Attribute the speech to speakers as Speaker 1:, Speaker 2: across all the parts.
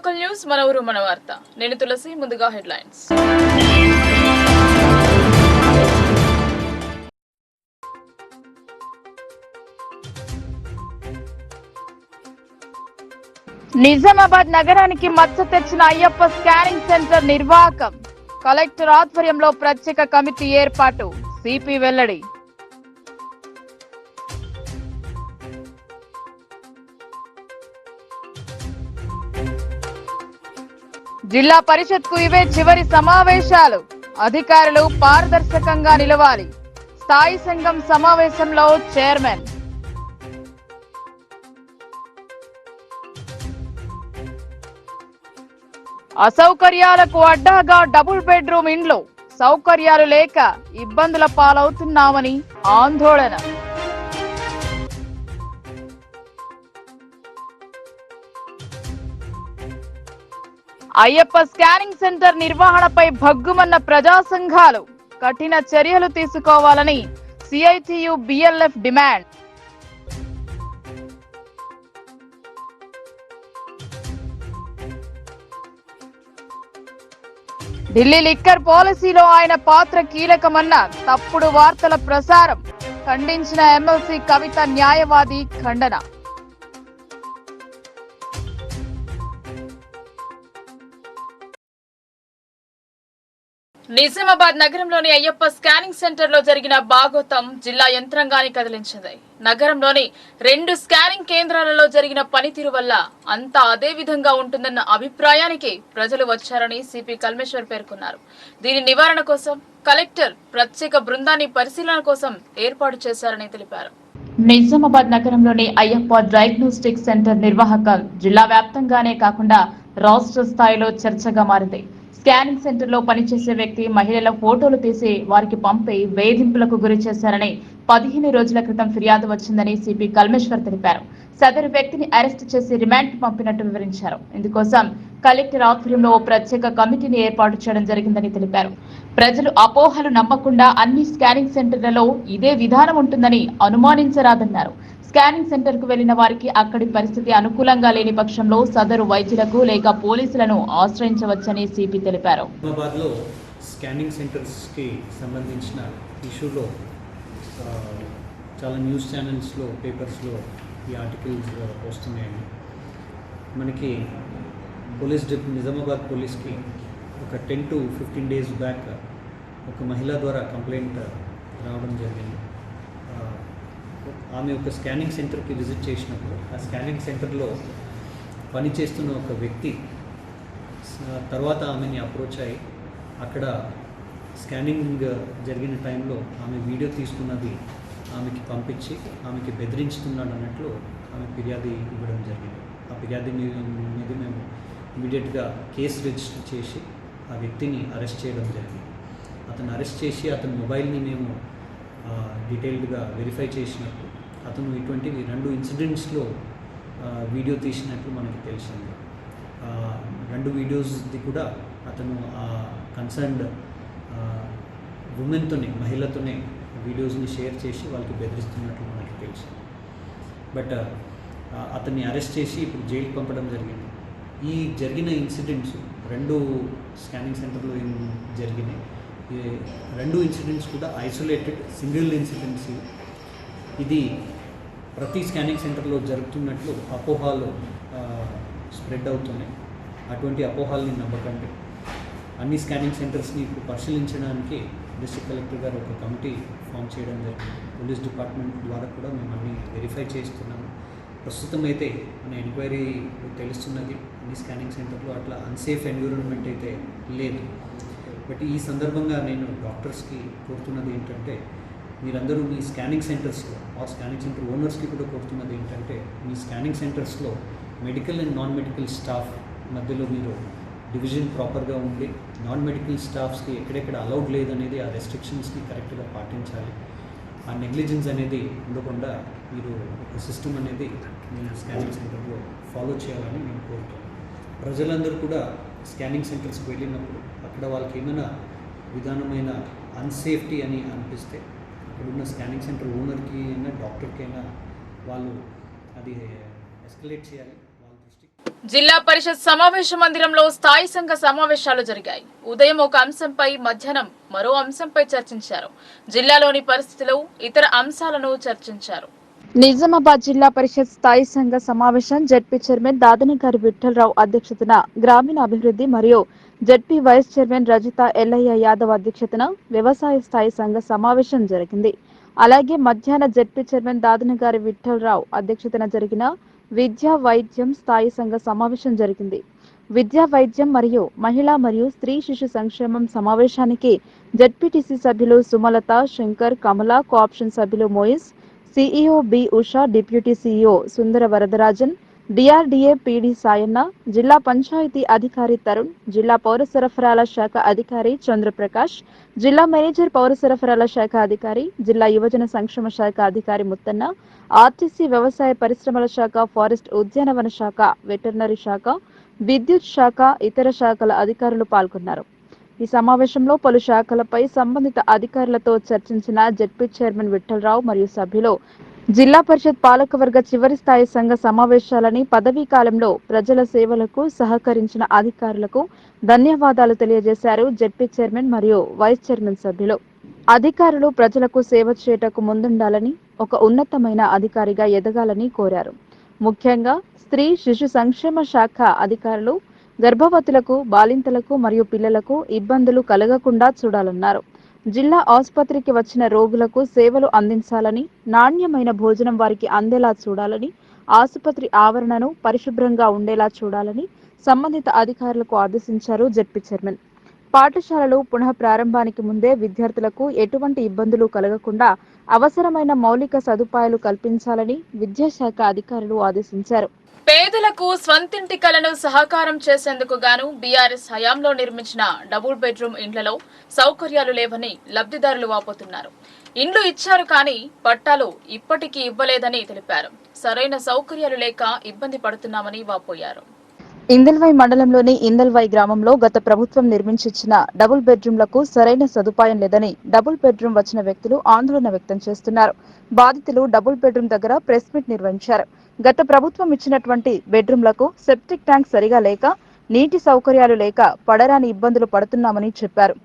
Speaker 1: Local news మన ఊరు మన వార్త. నేను తులసి. ముందుగా హెడ్లైన్స్. నిజామాబాద్ నగరానికి మచ్చ తెచ్చిన అయ్యప్ప స్కానింగ్ సెంటర్ నిర్వాహకం. కలెక్టర్ ఆధ్వర్యంలో ప్రత్యేక కమిటీ ఏర్పాటు. సిపి వెల్లడి. జిల్లా పరిషత్కు ఇవే చివరి సమావేశాలు. అధికారులు పారదర్శకంగా నిలవాలి. స్థాయి సంఘం సమావేశంలో చైర్మన్. అసౌకర్యాలకు అడ్డాగా డబుల్ బెడ్రూమ్ ఇండ్లు. సౌకర్యాలు లేక ఇబ్బందుల పాలవుతున్నామని ఆందోళన. అయ్యప్ప స్కానింగ్ సెంటర్ నిర్వహణపై భగ్గుమన్న ప్రజా సంఘాలు. కఠిన చర్యలు తీసుకోవాలని CITU BLF demand. Delhi liquor పాలసీలో ఆయన పాత్ర కీలకమన్న తప్పుడు వార్తల ప్రసారం. ఖండించిన ఎమ్మెల్సీ కవిత న్యాయవాది ఖండన. నిజామాబాద్ నగరంలోని అయ్యప్ప స్కానింగ్ సెంటర్ లో జరిగిన బాగోతం జిల్లా యంత్రాంగాన్ని కదిలించింది. నగరంలోని 2 స్కానింగ్ కేంద్రాలలో జరిగిన పనితీరు వల్ల అంతా అదే విధంగా ఉంటుందన్న అభిప్రాయానికి ప్రజలు వచ్చారని సిపి కల్మేశ్వర్ పేర్కొన్నారు. దీని నివారణ కోసం కలెక్టర్ ప్రత్యేక బృందాన్ని పరిశీలన కోసం ఏర్పాటు చేశారని తెలిపారు. నిజామాబాద్ నగరంలోని అయ్యప్ప డయాగ్నోస్టిక్ సెంటర్ నిర్వాహకం జిల్లా వ్యాప్తంగానే కాకుండా రాష్ట్ర స్థాయిలో చర్చగా మారింది. స్కానింగ్ సెంటర్ లో పనిచేసే వ్యక్తి మహిళల ఫోటోలు తీసి వారికి పంపి వేధింపులకు గురి చేశారని 15 రోజుల క్రితం ఫిర్యాదు వచ్చిందని సిపి కల్మేశ్వర్ తెలిపారు. సదరు వ్యక్తిని అరెస్టు చేసి రిమాండ్ పంపినట్టు వివరించారు. ఇందుకోసం కలెక్టర్ ఆధ్వర్యంలో ఓ ప్రత్యేక కమిటీని ఏర్పాటు చేయడం జరిగిందని తెలిపారు. ప్రజలు అపోహలు నమ్మకుండా అన్ని స్కానింగ్ సెంటర్లలో ఇదే విధానం ఉంటుందని అనుమానించరాదన్నారు. స్కానింగ్ సెంటర్ కు వెళ్లిన వారికి అక్కడి పరిస్థితి అనుకూలంగా లేని పక్షంలో సదరు వైద్యులకు లేక పోలీసులను ఆశ్రయించవచ్చని సిపి తెలిపారు.
Speaker 2: స్కానింగ్ సెంటర్స్ కి సంబంధించిన ఇష్యూలో చాలా న్యూస్ ఛానల్స్లో పేపర్స్లో ఈ ఆర్టికల్స్ వస్తున్నాయండి. మనకి నిజామాబాద్ పోలీస్కి ఒక 10 to 15 days బ్యాక్ ఒక మహిళ ద్వారా కంప్లైంట్ రావడం జరిగింది. ఆమె ఒక స్కానింగ్ సెంటర్కి విజిట్ చేసినప్పుడు ఆ స్కానింగ్ సెంటర్లో పనిచేస్తున్న ఒక వ్యక్తి తర్వాత ఆమెని అప్రోచ్ అయ్యి అక్కడ స్కానింగ్ జరిగిన టైంలో ఆమె వీడియో తీసుకున్నది ఆమెకి పంపించి ఆమెకి బెదిరించుతున్నాడు అన్నట్లు ఆమె ఫిర్యాదు ఇవ్వడం జరిగింది. ఆ ఫిర్యాదు మీద మేము ఇమీడియట్గా కేసు రిజిస్టర్ చేసి ఆ వ్యక్తిని అరెస్ట్ చేయడం జరిగింది. అతను అరెస్ట్ చేసి అతని మొబైల్ని మేము డీటెయిల్డ్గా వెరిఫై చేసినప్పుడు అతను ఇటువంటి 2 ఇన్సిడెంట్స్లో వీడియో తీసినట్లు మనకి తెలిసింది. 2 వీడియోస్ది కూడా అతను కన్సర్న్డ్ ఉమెన్తోనే మహిళతోనే వీడియోస్ని షేర్ చేసి వాళ్ళకి బెదిరిస్తున్నట్లు మనకి తెలిసింది. బట్ అతన్ని అరెస్ట్ చేసి ఇప్పుడు జైలుకి పంపడం జరిగింది. ఈ జరిగిన ఇన్సిడెంట్స్ 2 స్కానింగ్ సెంటర్లో జరిగినాయి. ఈ 2 ఇన్సిడెంట్స్ కూడా ఐసోలేటెడ్ సింగిల్ ఇన్సిడెంట్స్. ఇది ప్రతి స్కానింగ్ సెంటర్లో జరుగుతున్నట్లు అపోహాలు స్ప్రెడ్ అవుతున్నాయి. అటువంటి అపోహాలని నమ్మకండి. అన్ని స్కానింగ్ సెంటర్స్ని ఇప్పుడు పరిశీలించడానికి డిస్ట్రిక్ట్ కలెక్టర్ గారు ఒక కమిటీ ఫామ్ చేయడం జరిగింది. పోలీస్ డిపార్ట్మెంట్ ద్వారా కూడా మేము అన్ని వెరిఫై చేస్తున్నాము. ప్రస్తుతం అయితే మన ఎంక్వైరీ తెలుస్తున్నది అన్ని స్కానింగ్ సెంటర్లో అట్లా అన్సేఫ్ ఎన్విరాన్మెంట్ అయితే లేదు. బట్ ఈ సందర్భంగా నేను డాక్టర్స్కి కోరుతున్నది ఏంటంటే మీరందరూ మీ స్కానింగ్ సెంటర్స్లో స్కానింగ్ సెంటర్ ఓనర్స్కి కూడా కోరుతున్నది ఏంటంటే మీ స్కానింగ్ సెంటర్స్లో medical and non medical staff మధ్యలో మీరు డివిజన్ ప్రాపర్గా ఉండి నాన్ మెడికల్ స్టాఫ్స్కి ఎక్కడెక్కడ అలౌడ్ లేదనేది ఆ రెస్ట్రిక్షన్స్ని కరెక్ట్గా పాటించాలి. ఆ నెగ్లిజెన్స్ అనేది ఉండకుండా మీరు ఒక సిస్టమ్ అనేది మీ స్కానింగ్ సెంటర్లో ఫాలో చేయాలని నేను కోరుతున్నాను. ప్రజలందరూ కూడా స్కానింగ్ సెంటర్స్కి వెళ్ళినప్పుడు అక్కడ వాళ్ళకి ఏమైనా విధానమైన అన్సేఫ్టీ అని అనిపిస్తే అక్కడున్న స్కానింగ్ సెంటర్ ఓనర్కి అయినా డాక్టర్కి అయినా వాళ్ళు అది ఎస్కలేట్ చేయాలి. వాళ్ళ దృష్టికి
Speaker 1: జిల్లా పరిషత్ సమావేశ మందిరంలో స్థాయి సంఘ సమావేశాలు జరిగాయి. ఉదయం ఒక అంశంపై, మధ్యాహ్నం మరో అంశంపై చర్చించారు. జిల్లాలోని పరిస్థితులు, ఇతర అంశాలను చర్చించారు.
Speaker 3: నిజామాబాద్ జిల్లా పరిషత్ స్థాయి సంఘ సమావేశం జెడ్పీ చైర్మన్ దాదనగారి విఠలరావు అధ్యక్షతన, గ్రామీణ అభివృద్ధి మరియు ZP vice chairman Rajitha Ellaiah Yadav అధ్యక్షతన వ్యవసాయ స్థాయి సంఘ సమావేశం జరిగింది. అలాగే మధ్యాహ్న జెడ్పీ చైర్మన్ దాదనగారి విఠలరావు అధ్యక్షతన జరిగిన విద్యా వైద్యం స్థాయి సంఘ సమావేశం జరిగింది. విద్యా వైద్యం మరియు మహిళా మరియు స్త్రీ శిశు సంక్షేమం సమావేశానికి జెడ్పీటీసీ సభ్యులు సుమలత, శంకర్, కమల, కోఆప్షన్ సభ్యులు Moiz, CEO B Usha, deputy CEO Sundara Varadarajan, DRDA PD Sayanna, జిల్లా పంచాయతీ అధికారి తరుణ్, జిల్లా పౌర సరఫరాల శాఖ అధికారి చంద్రప్రకాష్, జిల్లా మేనేజర్ పౌర సరఫరాల శాఖ అధికారి, జిల్లా యువజన సంక్షేమ శాఖ అధికారి ముత్తన్న, ఆర్టీసీ వ్యవసాయ పరిశ్రమల శాఖ, ఫారెస్ట్ ఉద్యానవన శాఖ, వెటర్నరీ శాఖ, విద్యుత్ శాఖ, ఇతర శాఖల అధికారులు పాల్గొన్నారు. ఈ సమావేశంలో పలు శాఖలపై సంబంధిత అధికారులతో చర్చించిన జెడ్పీ చైర్మన్ విఠలరావు మరియు సభ్యులు జిల్లా పరిషత్ పాలకవర్గ చివరి స్థాయి సంఘ సమావేశాలని, పదవీ కాలంలో ప్రజల సేవలకు సహకరించిన అధికారులకు ధన్యవాదాలు తెలియజేశారు. జెడ్పీ చైర్మన్ మరియు వైస్ చైర్మన్ సభ్యులు అధికారులు ప్రజలకు సేవ చేయటకు ముందుండాలని, ఒక ఉన్నతమైన అధికారిగా ఎదగాలని కోరారు. ముఖ్యంగా స్త్రీ శిశు సంక్షేమ శాఖ అధికారులు గర్భవతులకు, బాలింతలకు మరియు పిల్లలకు ఇబ్బందులు కలగకుండా చూడాలన్నారు. జిల్లా ఆసుపత్రికి వచ్చిన రోగులకు సేవలు అందించాలని, నాణ్యమైన భోజనం వారికి అందేలా చూడాలని, ఆసుపత్రి ఆవరణను పరిశుభ్రంగా ఉండేలా చూడాలని సంబంధిత అధికారులకు ఆదేశించారు జెడ్పీ చైర్మన్. పాఠశాలలు పునః ప్రారంభానికి ముందే విద్యార్థులకు ఎటువంటి ఇబ్బందులు కలగకుండా అవసరమైన మౌలిక సదుపాయాలు కల్పించాలని విద్యాశాఖ అధికారులు ఆదేశించారు.
Speaker 1: పేదలకు స్వంతింటి కలను సహకారం చేసేందుకు గాను బీఆర్ఎస్ హయాంలో నిర్మించిన డబుల్ బెడ్రూమ్ ఇండ్లలో సౌకర్యాలు లేవని లబ్ధిదారులు వాపోతున్నారు. ఇండ్లు ఇచ్చారు కానీ పట్టాలు ఇప్పటికీ ఇవ్వలేదని తెలిపారు. సరైన సౌకర్యాలు లేక ఇబ్బంది పడుతున్నామని వాపోయారు.
Speaker 3: ఇందల్వై మండలంలోని ఇందల్వై గ్రామంలో గత ప్రభుత్వం నిర్మించిన డబుల్ బెడ్రూమ్లకు సరైన సదుపాయం లేదని డబుల్ బెడ్రూమ్ వచ్చిన వ్యక్తులు ఆందోళన వ్యక్తం చేస్తున్నారు. బాధితులు డబుల్ బెడ్రూమ్ దగ్గర ప్రెస్ మీట్ నిర్వహించారు. గత ప్రభుత్వం ఇచ్చినటువంటి బెడ్రూమ్లకు సెప్టిక్ ట్యాంక్ సరిగా లేక, నీటి సౌకర్యాలు లేక పడరాని ఇబ్బందులు పడుతున్నామని చెప్పారు.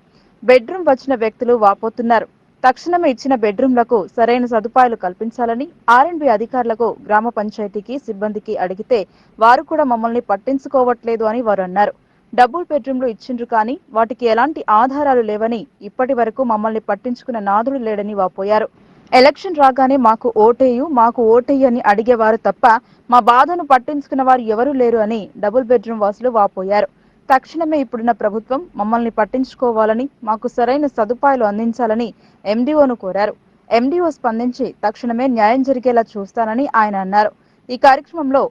Speaker 3: బెడ్రూమ్ వచ్చిన వ్యక్తులు వాపోతున్నారు. తక్షణమే ఇచ్చిన బెడ్రూమ్లకు సరైన సదుపాయాలు కల్పించాలని ఆర్ఎండ్బి అధికారులకు, గ్రామ పంచాయతీకి సిబ్బందికి అడిగితే వారు కూడా మమ్మల్ని పట్టించుకోవట్లేదు అని వారు అన్నారు. డబుల్ బెడ్రూమ్లు ఇచ్చిండ్రు కానీ వాటికి ఎలాంటి ఆధారాలు లేవని, ఇప్పటి వరకు మమ్మల్ని పట్టించుకున్న నాదుడు లేడని వాపోయారు. ఎలక్షన్ రాగానే మాకు ఓటేయు అని అడిగేవారు తప్ప మా బాధను పట్టించుకున్న వారు ఎవరూ లేరు అని డబుల్ బెడ్రూమ్ వాసులు వాపోయారు. తక్షణమే ఇప్పుడున్న ప్రభుత్వం మమ్మల్ని పట్టించుకోవాలని, మాకు సరైన సదుపాయాలు అందించాలని ఎండీఓను కోరారు. ఎండీఓ స్పందించి తక్షణమే న్యాయం జరిగేలా చూస్తానని ఆయన అన్నారు. ఈ కార్యక్రమంలో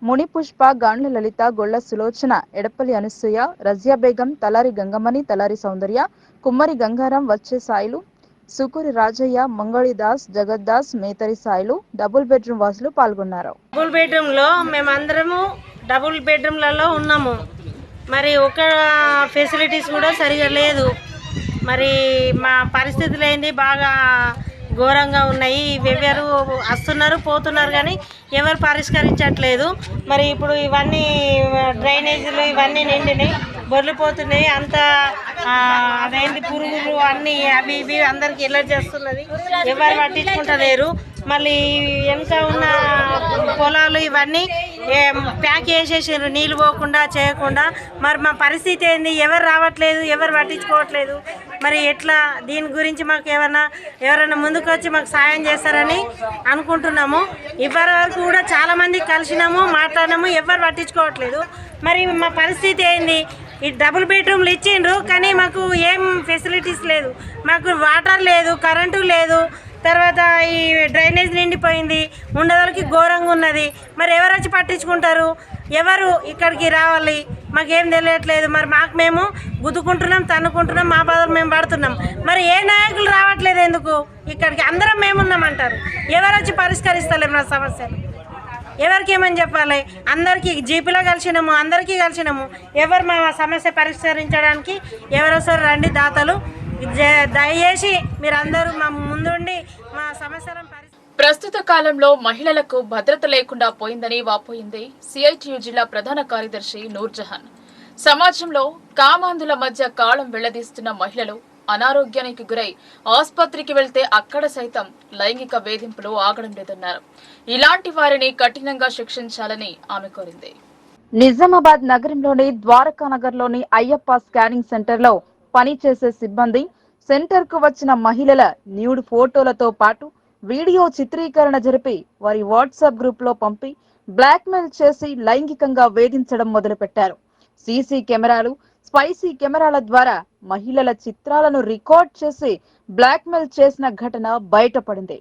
Speaker 3: ముని పుష్ప, గాండ్ల లలిత, గొల్ల సులోచన, ఎడపల్లి అనసూయ, రజియా బేగం, తలారి గంగమణి, తలారి సౌందర్య, కుమ్మరి గంగారాం, వచ్చే సాయిలు, సుకూరి రాజయ్య, మంగళిదాస్, జగద్దాస్, మేతరి సాయిలు, డబుల్ బెడ్రూమ్ వాసులు పాల్గొన్నారు.
Speaker 4: డబుల్ బెడ్రూమ్ లో మేమందరము డబుల్ బెడ్రూమ్లలో ఉన్నాము. మరి ఒక ఫెసిలిటీస్ కూడా సరిగా లేదు. మరి మా పరిస్థితులు ఏంది, బాగా ఘోరంగా ఉన్నాయి. ఎవరు వస్తున్నారు పోతున్నారు కానీ ఎవరు పరిష్కరించట్లేదు. మరి ఇప్పుడు ఇవన్నీ డ్రైనేజీలు ఇవన్నీ నిండినాయి, బొర్లిపోతున్నాయి. అంత అదేంటి పురుగులు అన్నీ అవి ఇవి అందరికి ఎలర్జీ చేస్తున్నది. ఎవరు పట్టించుకుంటలేరు. మళ్ళీ వెనుక ఉన్న పొలాలు ఇవన్నీ ప్యాక్ చేసేసారు, నీళ్ళు పోకుండా చేయకుండా. మరి మా పరిస్థితి ఏంది, ఎవరు రావట్లేదు, ఎవరు పట్టించుకోవట్లేదు. మరి ఎట్లా, దీని గురించి మాకు ఎవరైనా ముందుకు వచ్చి మాకు సాయం చేస్తారని అనుకుంటున్నాము. ఇప్పటి వరకు కూడా చాలామంది కలిసినాము, మాట్లాడినాము, ఎవరు పట్టించుకోవట్లేదు. మరి మా పరిస్థితి ఏంది, ఈ డబుల్ బెడ్రూమ్లు ఇచ్చిండ్రు కానీ మాకు ఏం ఫెసిలిటీస్ లేదు. మాకు వాటర్ లేదు, కరెంటు లేదు, తర్వాత ఈ డ్రైనేజ్ నిండిపోయింది, ఉండదలకి ఘోరంగా ఉన్నది. మరి ఎవరు వచ్చి పట్టించుకుంటారు, ఎవరు ఇక్కడికి రావాలి, మాకేం తెలియట్లేదు. మరి మాకు మేము గుద్దుకుంటున్నాం, తన్నుకుంటున్నాం, మా బాధలు మేము పడుతున్నాం. మరి ఏ నాయకులు రావట్లేదు ఎందుకు ఇక్కడికి? అందరం మేమున్నామంటారు, ఎవరు వచ్చి పరిష్కరిస్తలేము నా సమస్యలు. ఎవరికి ఏమని చెప్పాలి? అందరికీ జీపీలో కలిసినాము, అందరికీ కలిసినాము. ఎవరు మా సమస్య పరిష్కరించడానికి ఎవరు వస్తారు? రండి దాతలు, దయచేసి మీరందరూ మా ముందుండి మా సమస్యలను
Speaker 1: ప్రస్తుత కాలంలో మహిళలకు భద్రత లేకుండా పోయిందని వాపోయింది సిఐటియు జిల్లా ప్రధాన కార్యదర్శి నూర్జహాన్. సమాజంలో కామాంధుల మధ్య కాలం వెళ్లదీస్తున్న మహిళలు అనారోగ్యానికి గురై ఆసుపత్రికి వెళ్తే అక్కడ సైతం లైంగిక వేధింపులు ఆగడం లేదన్నారు. ఇలాంటి వారిని కఠినంగా శిక్షించాలని ఆమె కోరింది.
Speaker 3: నిజామాబాద్ నగరంలోని ద్వారకా నగర్లోని అయ్యప్ప స్కానింగ్ సెంటర్ లో పనిచేసే సిబ్బంది సెంటర్ కు వచ్చిన మహిళల న్యూడ్ ఫోటోలతో పాటు వీడియో చిత్రీకరణ జరిపి వారి వాట్సాప్ గ్రూప్ లో పంపి బ్లాక్మెయిల్ చేసి లైంగికంగా వేధించడం మొదలుపెట్టారు. సీసీ కెమెరాలు, స్పైసీ కెమెరాల ద్వారా మహిళల చిత్రాలను రికార్డ్ చేసి బ్లాక్మెయిల్ చేసిన ఘటన బయటపడింది.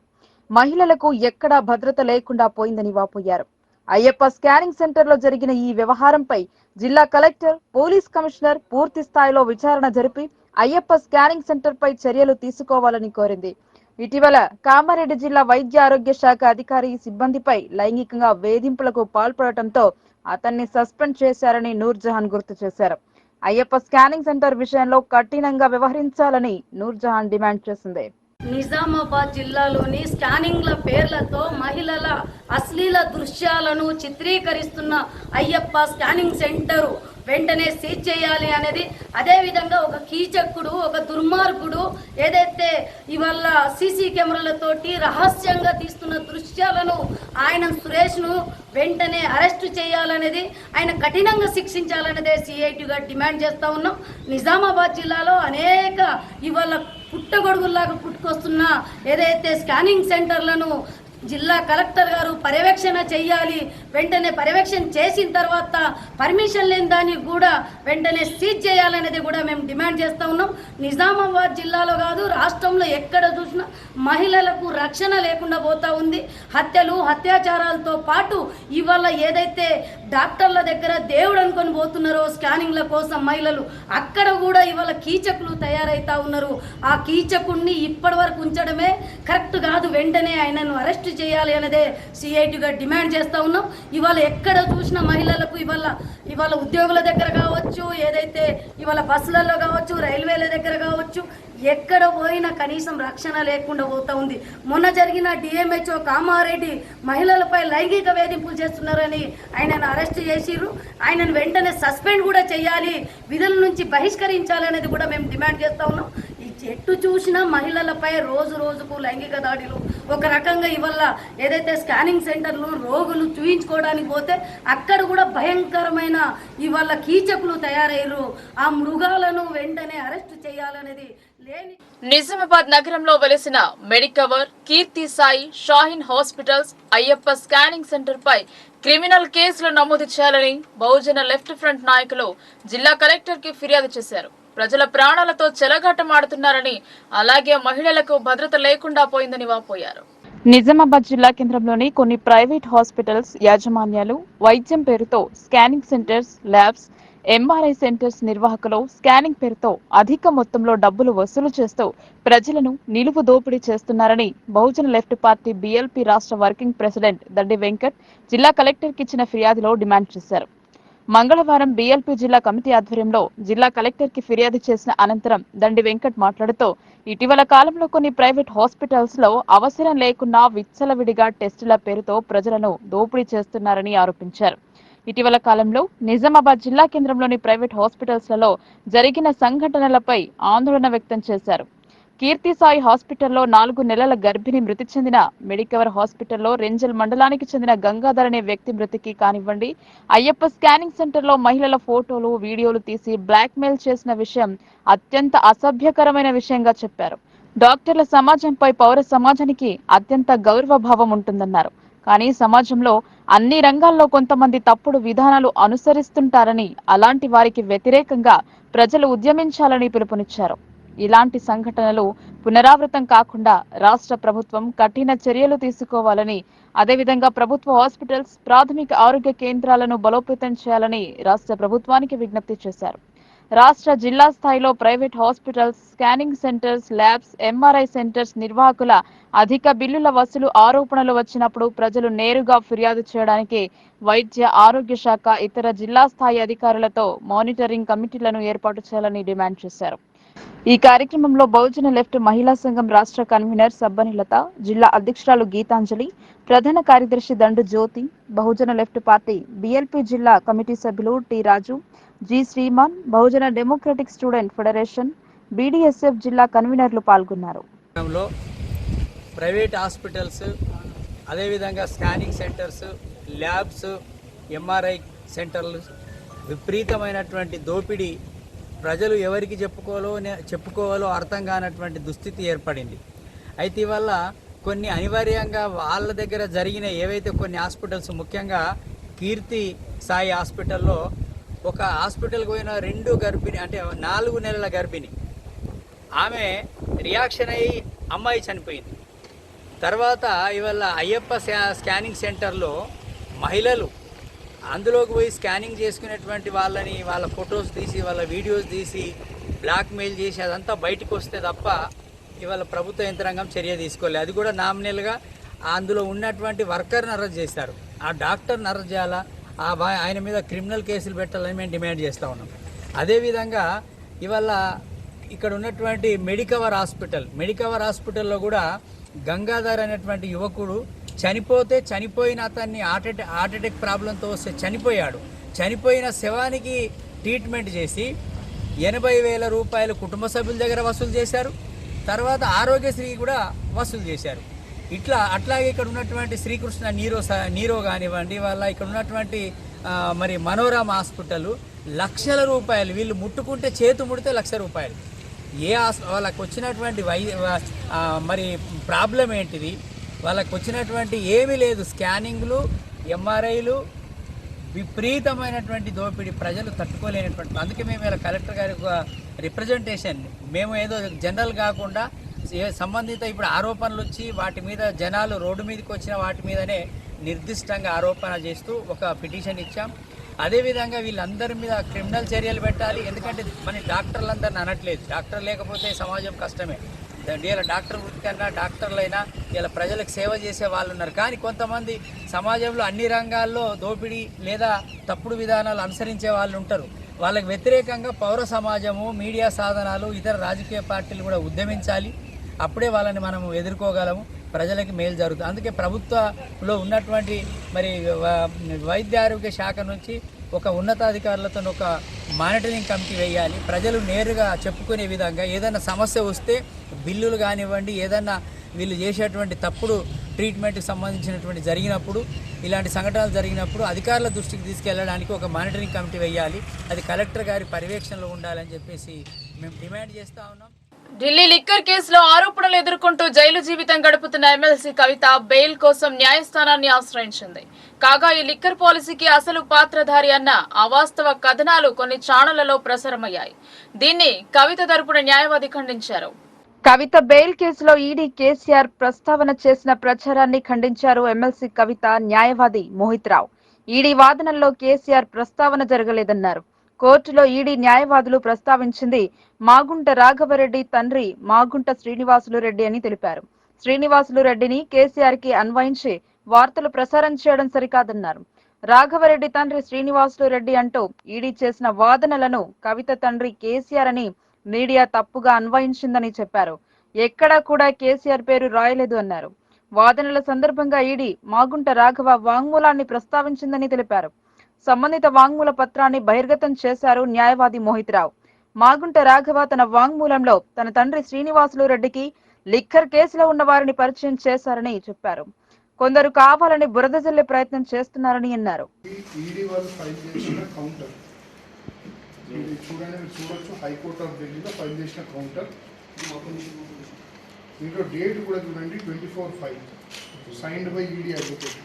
Speaker 3: మహిళలకు ఎక్కడా భద్రత లేకుండా పోయిందని వాపోయారు. అయ్యప్ప స్కానింగ్ సెంటర్ లో జరిగిన ఈ వ్యవహారంపై జిల్లా కలెక్టర్, పోలీస్ కమిషనర్ పూర్తి స్థాయిలో విచారణ జరిపి అయ్యప్ప స్కానింగ్ సెంటర్ పై చర్యలు తీసుకోవాలని కోరింది. ఇటీవల కామారెడ్డి జిల్లా వైద్య ఆరోగ్య శాఖ అధికారి సిబ్బందిపై లైంగికంగా వేధింపులకు పాల్పడటంతో అతన్ని సస్పెండ్ చేశారని నూర్జహాన్ గుర్తు చేశారు. అయ్యప్ప స్కానింగ్ సెంటర్ విషయంలో కఠినంగా వ్యవహరించాలని నూర్జహాన్ డిమాండ్ చేసింది.
Speaker 5: నిజామాబాద్ జిల్లాలోని స్కానింగ్ల పేర్లతో మహిళల అశ్లీల దృశ్యాలను చిత్రీకరిస్తున్న అయ్యప్ప స్కానింగ్ సెంటర్ వెంటనే సీజ్ చేయాలి అనేది, అదేవిధంగా ఒక కీచకుడు, ఒక దుర్మార్గుడు ఏదైతే ఇవాళ సీసీ కెమెరాలతోటి రహస్యంగా తీస్తున్న దృశ్యాలను ఆయన సురేష్ను వెంటనే అరెస్టు చేయాలనేది, ఆయన కఠినంగా శిక్షించాలనేదే సిఐటిగా డిమాండ్ చేస్తూ ఉన్నాం. నిజామాబాద్ జిల్లాలో అనేక ఇవాళ పుట్టగొడుగుల్లాగా పుట్టుకొస్తున్న ఏదైతే స్కానింగ్ సెంటర్లను జిల్లా కలెక్టర్ గారు పర్యవేక్షణ చేయాలి. వెంటనే పర్యవేక్షణ చేసిన తర్వాత పర్మిషన్ లేని దాన్ని కూడా వెంటనే సీజ్ చేయాలనేది కూడా మేము డిమాండ్ చేస్తూ ఉన్నాం. నిజామాబాద్ జిల్లాలో కాదు, రాష్ట్రంలో ఎక్కడ చూసినా మహిళలకు రక్షణ లేకుండా పోతా ఉంది. హత్యలు, అత్యాచారాలతో పాటు ఇవాళ ఏదైతే డాక్టర్ల దగ్గర దేవుడు అనుకొని పోతున్నారో స్కానింగ్ల కోసం మహిళలు, అక్కడ కూడా ఇవాళ కీచకులు తయారైతా ఉన్నారు. ఆ కీచకుడిని ఇప్పటి వరకు ఉంచడమే కరెక్ట్ కాదు. వెంటనే ఆయనను అరెస్ట్ చేయాలి అనేదే సిఐటిగా డిమాండ్ చేస్తూ ఉన్నాం. ఇవాళ ఎక్కడ చూసిన మహిళలకు ఇవాళ ఉద్యోగుల దగ్గర కావచ్చు, ఏదైతే ఇవాళ బస్సులలో కావచ్చు, రైల్వేల దగ్గర కావచ్చు, ఎక్కడ పోయినా కనీసం రక్షణ లేకుండా పోతా ఉంది. మొన్న జరిగిన డిఎంహెచ్ఓ కామారెడ్డి మహిళలపై లైంగిక వేధింపులు చేస్తున్నారని ఆయనను అరెస్ట్ చేసిర్రు. ఆయనను వెంటనే సస్పెండ్ కూడా చేయాలి, విధుల నుంచి బహిష్కరించాలనేది కూడా మేము డిమాండ్ చేస్తూ ఉన్నాం. ఎటు చూసినా మహిళలపై రోజు రోజుకు లైంగిక దాడులు. ఒక రకంగా ఇవాళ ఏదైతే స్కానింగ్ సెంటర్లు రోగులు చూయించుకోవడానికి పోతే అక్కడ కూడా భయంకరమైన ఇవాళ కీచకులు తయారయ్యారు. ఆ మృగాలను వెంటనే అరెస్ట్ చేయాలనేది లేని.
Speaker 1: నిజామాబాద్ నగరంలో వెలిసిన Medicover, Keerthi Sai, Shaheen hospitals, Ayyappa scanning centre పై క్రిమినల్ కేసులు నమోదు చేయాలని బహుజన లెఫ్ట్ ఫ్రంట్ నాయకులు జిల్లా కలెక్టర్ కి ఫిర్యాదు చేశారు. ప్రజల ప్రాణాలతో చెలగాటమాడుతున్నారని, అలాగే మహిళలకు భద్రత లేకుండా పోయిందని వాపోయారు.
Speaker 3: నిజామాబాద్ జిల్లా కేంద్రంలోని కొన్ని ప్రైవేట్ హాస్పిటల్స్ యాజమాన్యాలు వైద్యం పేరుతో scanning centres, labs, MRI centres నిర్వాహకులు స్కానింగ్ పేరుతో అధిక మొత్తంలో డబ్బులు వసూలు చేస్తూ ప్రజలను నిలువు దోపిడీ చేస్తున్నారని బహుజన లెఫ్ట్ పార్టీ బీఎల్పీ రాష్ట్ర వర్కింగ్ ప్రెసిడెంట్ దండి వెంకట్ జిల్లా కలెక్టర్కి ఇచ్చిన ఫిర్యాదులో డిమాండ్ చేశారు. మంగళవారం బీఎల్పీ జిల్లా కమిటీ ఆధ్వర్యంలో జిల్లా కలెక్టర్ కి ఫిర్యాదు చేసిన అనంతరం దండి వెంకట్ మాట్లాడుతూ, ఇటీవల కాలంలో కొన్ని ప్రైవేట్ హాస్పిటల్స్ లో అవసరం లేకున్నా విచ్చలవిడిగా టెస్టుల పేరుతో ప్రజలను దోపిడీ చేస్తున్నారని ఆరోపించారు. ఇటీవల కాలంలో నిజామాబాద్ జిల్లా కేంద్రంలోని ప్రైవేట్ హాస్పిటల్స్ లలో జరిగిన సంఘటనలపై ఆందోళన వ్యక్తం చేశారు. కీర్తి సాయి హాస్పిటల్లో 4 నెలల గర్భిణి మృతి చెందిన, మెడికవర్ హాస్పిటల్లో రెంజల్ మండలానికి చెందిన గంగాధర్ అనే వ్యక్తి మృతికి కానివ్వండి, అయ్యప్ప స్కానింగ్ సెంటర్లో మహిళల ఫోటోలు, వీడియోలు తీసి బ్లాక్మెయిల్ చేసిన విషయం అత్యంత అసభ్యకరమైన విషయంగా చెప్పారు. డాక్టర్ల సమాజంపై పౌర సమాజానికి అత్యంత గౌరవభావం ఉంటుందన్నారు. కానీ సమాజంలో అన్ని రంగాల్లో కొంతమంది తప్పుడు విధానాలు అనుసరిస్తుంటారని, అలాంటి వారికి వ్యతిరేకంగా ప్రజలు ఉద్యమించాలని పిలుపునిచ్చారు. ఇలాంటి సంఘటనలు పునరావృతం కాకుండా రాష్ట్ర ప్రభుత్వం కఠిన చర్యలు తీసుకోవాలని, అదేవిధంగా ప్రభుత్వ హాస్పిటల్స్, ప్రాథమిక ఆరోగ్య కేంద్రాలను బలోపేతం చేయాలని రాష్ట్ర ప్రభుత్వానికి విజ్ఞప్తి చేశారు. రాష్ట్ర జిల్లా స్థాయిలో private hospitals, scanning centres, labs, MRI centres నిర్వాహకుల అధిక బిల్లుల వసూలు ఆరోపణలు వచ్చినప్పుడు ప్రజలు నేరుగా ఫిర్యాదు చేయడానికి వైద్య ఆరోగ్య శాఖ ఇతర జిల్లా స్థాయి అధికారులతో మానిటరింగ్ కమిటీలను ఏర్పాటు చేయాలని డిమాండ్ చేశారు. ఈ కార్యక్రమంలో బహుజన లెఫ్ట్ మహిళా సంఘం రాష్ట్ర కన్వీనర్ సబ్బనిలత, జిల్లా అధ్యక్షురాలు గీతాంజలి, ప్రధాన కార్యదర్శి దండు జ్యోతి, బహుజన లెఫ్ట్ పార్టీ బీఎల్పీ జిల్లా కమిటీ సభ్యులు టి రాజు, జి శ్రీమాన్, బహుజన డెమోక్రటిక్ స్టూడెంట్ ఫెడరేషన్, బీడీఎస్ఎఫ్ జిల్లా కన్వీనర్లు పాల్గొన్నారు.
Speaker 6: ప్రైవేట్ హాస్పిటల్స్, అదేవిధంగా స్కానింగ్ సెంటర్స్, ల్యాబ్స్, ఎంఆర్ఐ సెంటర్లు విపరీతమైనటువంటి దోపిడీ, ప్రజలు ఎవరికి చెప్పుకోవాలో అర్థం కానటువంటి దుస్థితి ఏర్పడింది. అయితే ఇవల్ల కొన్ని అనివార్యంగా వాళ్ళ దగ్గర జరిగిన ఏవైతే కొన్ని హాస్పిటల్స్, ముఖ్యంగా కీర్తి సాయి హాస్పిటల్లో ఒక హాస్పిటల్కి పోయిన 2 గర్భిణి, అంటే 4 నెలల గర్భిణి, ఆమె రియాక్షన్ అయ్యి అమ్మాయి చనిపోయింది. తర్వాత ఇవాళ అయ్యప్ప స్కానింగ్ సెంటర్లో మహిళలు అందులోకి పోయి స్కానింగ్ చేసుకునేటువంటి వాళ్ళని వాళ్ళ ఫొటోస్ తీసి వాళ్ళ వీడియోస్ తీసి బ్లాక్మెయిల్ చేసి అదంతా బయటకు వస్తే తప్ప ఇవాళ ప్రభుత్వ యంత్రాంగం చర్య తీసుకోలేదు. అది కూడా నామినల్గా అందులో ఉన్నటువంటి వర్కర్ని అరెస్ట్ చేశారు. ఆ డాక్టర్ని అరెస్ట్ చేయాలా, ఆయన మీద క్రిమినల్ కేసులు పెట్టాలని మేము డిమాండ్ చేస్తూ ఉన్నాం. అదేవిధంగా ఇవాళ ఇక్కడ ఉన్నటువంటి మెడికవర్ హాస్పిటల్లో కూడా గంగాధర్ అనేటువంటి యువకుడు చనిపోయిన అతన్ని హార్ట్ అటాక్ ప్రాబ్లంతో వస్తే చనిపోయాడు. చనిపోయిన శవానికి ట్రీట్మెంట్ చేసి 80,000 రూపాయలు కుటుంబ సభ్యుల దగ్గర వసూలు చేశారు. తర్వాత ఆరోగ్యశ్రీ కూడా వసూలు చేశారు. అట్లాగే ఇక్కడ ఉన్నటువంటి శ్రీకృష్ణ నీరో కానివ్వండి, వాళ్ళ ఇక్కడ ఉన్నటువంటి మరి మనోరమ హాస్పిటల్ లక్షల రూపాయలు, వీళ్ళు ముట్టుకుంటే చేతు ముడితే ₹1,00,000. వాళ్ళకు వచ్చినటువంటి మరి ప్రాబ్లం ఏంటిది, వాళ్ళకు వచ్చినటువంటి ఏమీ లేదు. స్కానింగ్లు, ఎంఆర్ఐలు, విపరీతమైనటువంటి దోపిడీ, ప్రజలు తట్టుకోలేనటువంటి. అందుకే మేము ఇలా కలెక్టర్ గారి రిప్రజెంటేషన్, మేము ఏదో జనరల్ కాకుండా సంబంధిత ఇప్పుడు ఆరోపణలు వచ్చి వాటి మీద జనాలు రోడ్డు మీదకి వచ్చిన వాటి మీదనే నిర్దిష్టంగా ఆరోపణ చేస్తూ ఒక పిటిషన్ ఇచ్చాం. అదేవిధంగా వీళ్ళందరి మీద క్రిమినల్ చర్యలు పెట్టాలి. ఎందుకంటే మన డాక్టర్లందరిని అనట్లేదు, డాక్టర్ లేకపోతే సమాజం కష్టమే. ఇలా డాక్టర్ వృత్తి కన్నా డాక్టర్లైనా ఇలా ప్రజలకు సేవ చేసే వాళ్ళు ఉన్నారు. కానీ కొంతమంది సమాజంలో అన్ని రంగాల్లో దోపిడీ లేదా తప్పుడు విధానాలు అనుసరించే వాళ్ళు ఉంటారు. వాళ్ళకి వ్యతిరేకంగా పౌర సమాజము, మీడియా సాధనాలు, ఇతర రాజకీయ పార్టీలు కూడా ఉద్యమించాలి. అప్పుడే వాళ్ళని మనము ఎదుర్కోగలము, ప్రజలకి మేలు జరుగుతుంది. అందుకే ప్రభుత్వంలో ఉన్నటువంటి మరి వైద్య ఆరోగ్య శాఖ నుంచి ఒక ఉన్నతాధికారులతో ఒక మానిటరింగ్ కమిటీ వేయాలి. ప్రజలు నేరుగా చెప్పుకునే విధంగా ఏదైనా సమస్య వస్తే బిల్లులు కానివ్వండి, ఏదైనా వీళ్ళు చేసేటువంటి తప్పుడు ట్రీట్మెంట్కి సంబంధించినటువంటి జరిగినప్పుడు, ఇలాంటి సంఘటనలు జరిగినప్పుడు అధికారుల దృష్టికి తీసుకెళ్ళడానికి ఒక మానిటరింగ్ కమిటీ వేయాలి. అది కలెక్టర్ గారి పర్యవేక్షణలో ఉండాలని చెప్పేసి మేము డిమాండ్ చేస్తూ ఉన్నాం.
Speaker 1: ఢిల్లీ లిక్కర్ కేసులో ఆరోపణలు ఎదుర్కొంటూ జైలు జీవితం గడుపుతున్న ఎమ్మెల్సీ కవిత బెయిల్ కోసం న్యాయస్థానాన్ని ఆశ్రయించింది. కాగా ఈ లిక్కర్ పాలసీకి అసలు పాత్రధారి అన్న అవాస్తవ కథనాలు కొన్ని ఛానళ్లలో ప్రసారమయ్యాయి. దీన్ని కవిత తరపున న్యాయవాది ఖండించారు.
Speaker 3: కవిత బెయిల్ కేసులో ఈడీ కేసీఆర్ ప్రస్తావన చేసిన ప్రచారాన్ని ఖండించారు ఎమ్మెల్సీ కవిత న్యాయవాది మోహిత్ రావు. ఈడీ వాదనల్లో కేసీఆర్ ప్రస్తావన జరగలేదన్నారు. కోర్టులో ఈడీ న్యాయవాదులు ప్రస్తావించింది మాగుంట రాఘవరెడ్డి తండ్రి మాగుంట శ్రీనివాసులు రెడ్డి అని తెలిపారు. శ్రీనివాసులు రెడ్డిని కేసీఆర్ కి అన్వయించి వార్తలు ప్రసారం చేయడం సరికాదన్నారు. రాఘవరెడ్డి తండ్రి శ్రీనివాసులు రెడ్డి అంటూ ఈడీ చేసిన వాదనలను కవిత తండ్రి కేసీఆర్ అని మీడియా తప్పుగా అన్వయించిందని చెప్పారు. ఎక్కడా కూడా కేసీఆర్ పేరు రాయలేదు అన్నారు. వాదనల సందర్భంగా ఈడీ మాగుంట రాఘవ వాంగ్మూలాన్ని ప్రస్తావించిందని తెలిపారు. సంబంధిత వాంగ్మూల పత్రాన్ని బహిర్గతం చేశారు న్యాయవాది మోహిత్ రావు. మాగుంట రాఘవ తన వాంగ్మూలంలో తన తండ్రి శ్రీనివాసులు రెడ్డికి లిక్కర్ కేసులో ఉన్న వారిని పరిచయం చేశారని చెప్పారు. కొందరు కావాలని బురద జల్లే ప్రయత్నం చేస్తున్నారని అన్నారు.
Speaker 7: హైకోర్టు ఆఫ్ ఢిల్లీలో ఫైల్ చేసిన కౌంటర్, దీంట్లో డేట్ కూడా చూడండి 24/5 signed by ED advocate.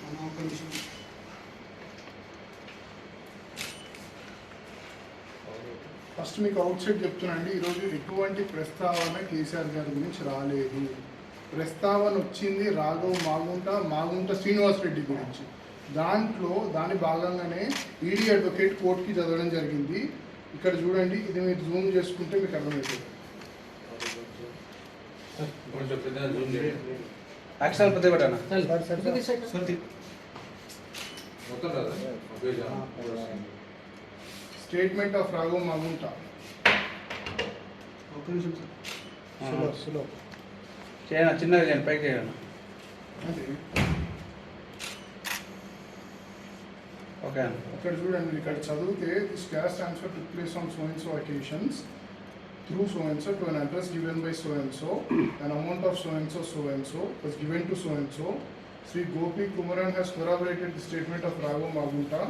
Speaker 7: First మీకు అవుట్ సైడ్ చెప్తున్నాండి, ఈరోజు ఎటువంటి ప్రస్తావన కేసీఆర్ గారి గురించి రాలేదు. ప్రస్తావన వచ్చింది రాఘవ్ మాగుంట శ్రీనివాస్ రెడ్డి గురించి. దాని భాగంగానే ఈడీ అడ్వకేట్ కోర్టుకి చదవడం జరిగింది. ఇక్కడ చూడండి, ఇది మీరు జూమ్ చేసుకుంటే మీకు అర్థమవుతుంది. Statement of Raghav Magunta. Slow
Speaker 8: చేయనా చిన్నగా చేయండి పైకి చేయండి
Speaker 7: అది
Speaker 8: ఓకే అండి
Speaker 7: ఇక్కడ చూడండి ఇక్కడ చదివితే this cash transfer took place on so and so occasions through so and so to an address given by so and so, an amount of so and so was given to so and so. Sri Gopi Kumaran has corroborated the statement of Raghav Magunta.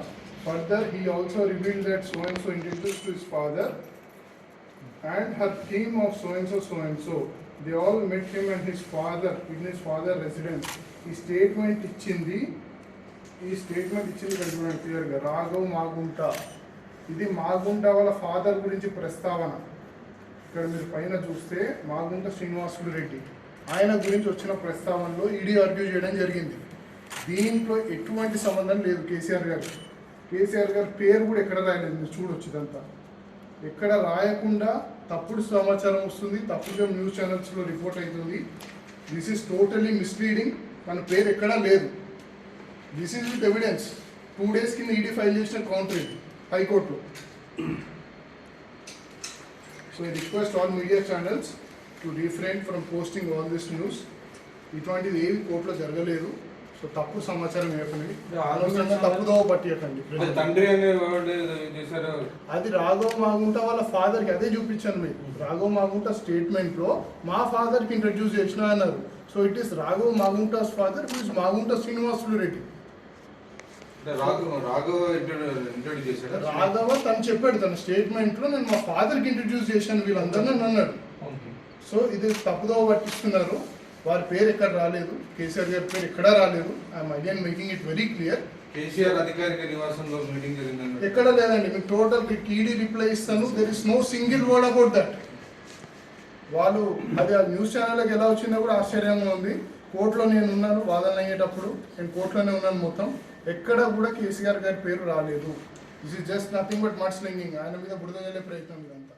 Speaker 7: Further, he also revealed that so and so introduced to his father and her team of so and so. They all met him and his father in his father residence. He statement ichindi clear ga Raghav Magunta. ఇది మాగుంట వాళ్ళ father గురించి ప్రస్తావన. ఇక్కడ మీరు పైన చూస్తే మాగుంట శ్రీనివాసులు రెడ్డి ఆయన గురించి వచ్చిన ప్రస్తావనలో ఈడీ ఆర్గ్యూ చేయడం జరిగింది. దీంట్లో ఎటువంటి సంబంధం లేదు కేసీఆర్ గారి పేరు కూడా ఎక్కడ రాయలేదు. మీరు చూడొచ్చు ఇదంతా ఎక్కడ రాయకుండా తప్పుడు సమాచారం వస్తుంది, తప్పుగా న్యూస్ ఛానల్స్లో రిపోర్ట్ అవుతుంది. This is totally misleading. మన పేరు ఎక్కడా లేదు. This is with evidence. 2 days కింద ఈడీ ఫైల్ చేసిన కౌంటర్ ఇది హైకోర్టులో. So I request all media channels to refrain from posting all this news. ఇటువంటిది ఏవి కోర్టులో జరగలేదు. సో తప్పు సమాచారం ఏర్పడింది. అనవసరంగా తప్పుదోవ పట్టియకండి.
Speaker 8: తండ్రి చేశారు
Speaker 7: అది రాఘవ్ మాగుంట వాళ్ళ ఫాదర్కి అదే చూపించాను మీకు. రాఘవ్ మాగుంట స్టేట్మెంట్లో మా ఫాదర్కి ఇంట్రడ్యూస్ చేసిన అన్నారు. So it is Raghav Magunta's father is Magunta Srinivasulu Reddy. Raghava తను చెప్పాడు తన స్టేట్మెంట్లో, నేను మా ఫాదర్కి ఇంట్రడ్యూస్ చేశాను వీళ్ళందరినీ అన్నాడు. సో ఇది తప్పుదోవ పట్టిస్తున్నారు. వారి పేరు ఎక్కడ రాలేదు, కేసీఆర్ గారి పేరు ఎక్కడా రాలేదు. I'm again making it very clear.
Speaker 8: KCR అధికారిక నివాసంలో మీటింగ్ జరిగిందండి.
Speaker 7: ఎక్కడ లేదండి. మీకు టోటల్ ఈడీ రిప్లై ఇస్తాను. There is no single word about that. వాళ్ళు అది ఆ న్యూస్ ఛానల్కి ఎలా వచ్చిందో కూడా ఆశ్చర్యంగా ఉంది. కోర్టులో నేను ఉన్నాను, వాదన అయ్యేటప్పుడు నేను కోర్టులోనే ఉన్నాను. మొత్తం ఎక్కడ కూడా కేసీఆర్ గారి పేరు రాలేదు. This is just nothing but mud slinging. ఆయన మీద బురద జల్లే ప్రయత్నం ఇదంతా.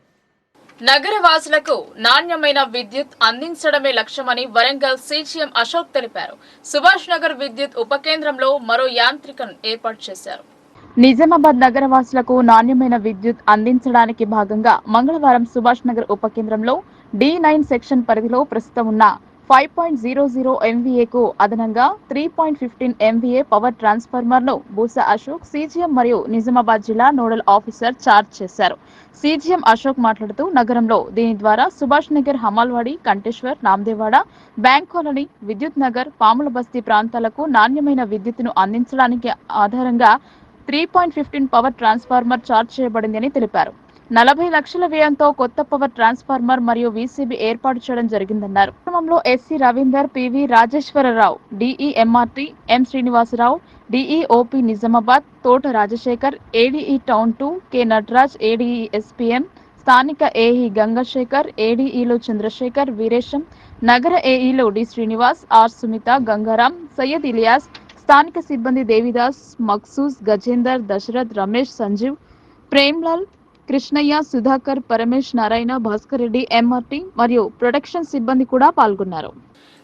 Speaker 1: నగర వాసులకు నాణ్యమైన విద్యుత్ అందించడమే లక్ష్యమని వరంగల్ సీజీఎం అశోక్ తెలిపారు. సుభాష్ నగర్ విద్యుత్ ఉప కేంద్రంలో మరో యాంత్రికను ఏర్పాటు చేశారు.
Speaker 3: నిజామాబాద్ నగరవాసులకు నాణ్యమైన విద్యుత్ అందించడానికి భాగంగా మంగళవారం సుభాష్ నగర్ ఉప కేంద్రంలో D9 సెక్షన్ పరిధిలో ప్రస్తుతం ఉన్న 5.00 MVA కు అదనంగా 3.15 MVA పవర్ ట్రాన్స్ఫార్మర్ ను బూసా అశోక్ సీజీఎం మరియు నిజామాబాద్ జిల్లా నోడల్ ఆఫీసర్ చార్జ్ చేశారు. సీజీఎం అశోక్ మాట్లాడుతూ నగరంలో దీని ద్వారా సుభాష్ నగర్, హమాల్వాడి, కంటేశ్వర్, నాందేవాడ, బ్యాంక్ కాలనీ, విద్యుత్ నగర్, పాముల బస్తీ ప్రాంతాలకు నాణ్యమైన విద్యుత్తును అందించడానికి ఆధారంగా 3.15 పవర్ ట్రాన్స్ఫార్మర్ చార్జ్ చేయబడిందని తెలిపారు. 40 లక్షల వ్యయంతో కొత్త పవర్ ట్రాన్స్ఫార్మర్ మరియు వీసీబీ ఏర్పాటు చేయడం జరిగిందన్నారు. కార్యక్రమంలో ఎస్సీ రవీందర్, పివి రాజేశ్వరరావు, డిఈఎంఆర్టీ ఎం శ్రీనివాసరావు, డిఈఓపి నిజామాబాద్, తోట Rajasekhar, ADE town 2 K Nataraj, ADE SPM, స్థానిక ఏఈ గంగాశేఖర్, ఏడీఈలో చంద్రశేఖర్, వీరేశం, నగర ఏఈలో డి శ్రీనివాస్, ఆర్ సుమిత, గంగారాం, సయ్యద్ ఇలియాస్, స్థానిక సిబ్బంది దేవిదాస్, మక్సూస్, గజేందర్, దశరథ్, రమేష్, సంజీవ్, ప్రేమ్లాల్, కృష్ణయ్య, సుధాకర్, పరమేష్, నారాయణ, భాస్కర్ రెడ్డి, ఎంఆర్టీ మరియు ప్రొడక్షన్ సిబ్బంది కూడా పాల్గొన్నారు.